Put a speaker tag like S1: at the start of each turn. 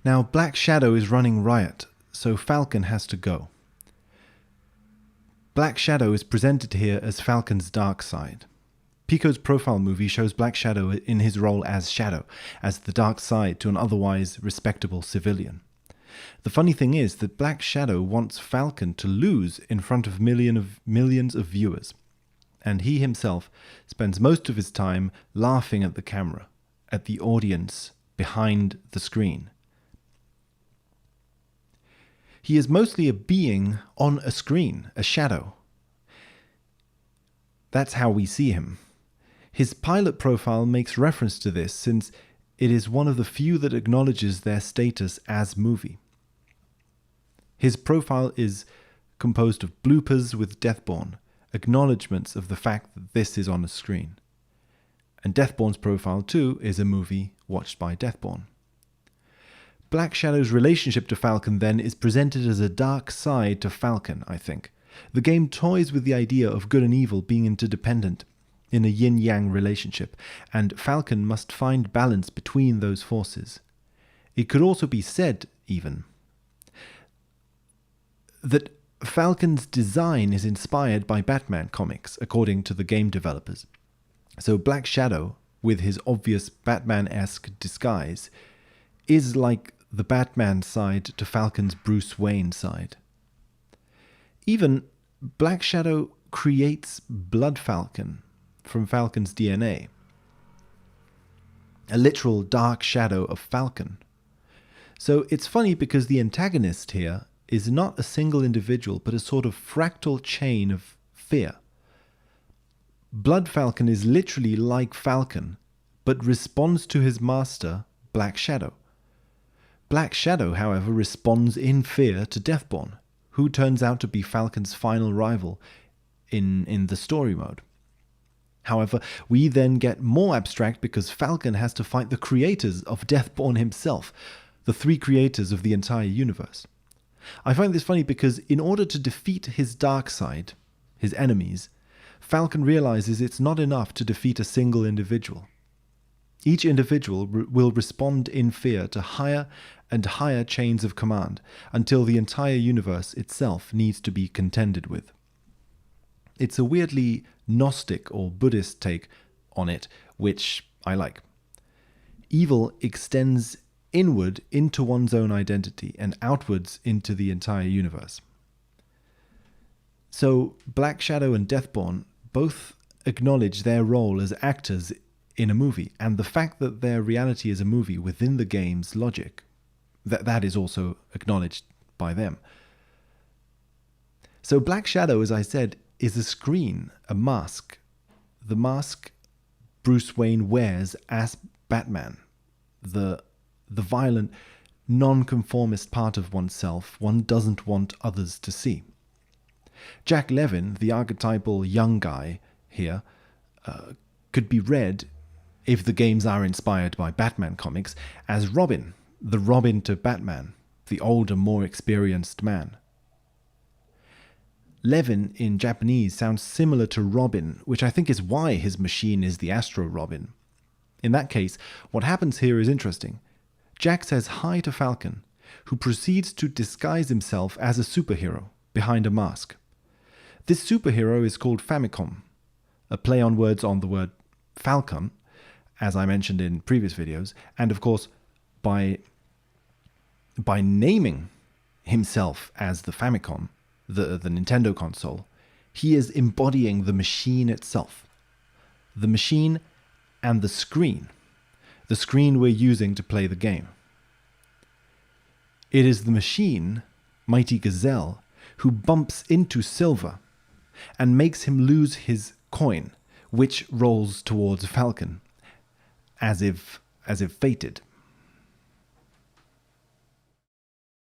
S1: Now, Black Shadow is running riot, so Falcon has to go. Black Shadow is presented here as Falcon's dark side. Pico's profile movie shows Black Shadow in his role as Shadow, as the dark side to an otherwise respectable civilian. The funny thing is that Black Shadow wants Falcon to lose in front of millions of viewers, and he himself spends most of his time laughing at the camera, at the audience behind the screen. He is mostly a being on a screen, a shadow. That's how we see him. His pilot profile makes reference to this, since it is one of the few that acknowledges their status as movie. His profile is composed of bloopers with Deathborn, acknowledgements of the fact that this is on a screen. And Deathborn's profile too is a movie watched by Deathborn. Black Shadow's relationship to Falcon then is presented as a dark side to Falcon, I think. The game toys with the idea of good and evil being interdependent in a yin-yang relationship, and Falcon must find balance between those forces. It could also be said, even, that Falcon's design is inspired by Batman comics, according to the game developers. So Black Shadow, with his obvious Batman-esque disguise, is like the Batman side to Falcon's Bruce Wayne side. Even Black Shadow creates Blood Falcon from Falcon's DNA, a literal dark shadow of Falcon. So it's funny because the antagonist here is not a single individual, but a sort of fractal chain of fear. Blood Falcon is literally like Falcon, but responds to his master, Black Shadow. Black Shadow, however, responds in fear to Deathborn, who turns out to be Falcon's final rival in the story mode. However, we then get more abstract because Falcon has to fight the creators of Deathborn himself, the three creators of the entire universe. I find this funny because in order to defeat his dark side, his enemies, Falcon realizes it's not enough to defeat a single individual. Each individual will respond in fear to higher and higher chains of command until the entire universe itself needs to be contended with. It's a weirdly Gnostic or Buddhist take on it, which I like. Evil extends inward into one's own identity and outwards into the entire universe. So Black Shadow and Deathborn both acknowledge their role as actors in a movie, and the fact that their reality is a movie within the game's logic, that is also acknowledged by them. So Black Shadow, as I said, is a screen, a mask. The mask Bruce Wayne wears as Batman, the violent, non-conformist part of oneself one doesn't want others to see. Jack Levin, the archetypal young guy here, could be read, if the games are inspired by Batman comics, as Robin, the Robin to Batman, the older, more experienced man. Levin in Japanese sounds similar to Robin, which I think is why his machine is the Astro Robin. In that case, what happens here is interesting. Jack says hi to Falcon, who proceeds to disguise himself as a superhero behind a mask. This superhero is called Famicom, a play on words on the word Falcon, as I mentioned in previous videos, and of course, by naming himself as the Famicom, the Nintendo console, he is embodying the machine itself. The machine and the screen we're using to play the game. It is the machine, Mighty Gazelle, who bumps into Silver and makes him lose his coin, which rolls towards Falcon, as if fated.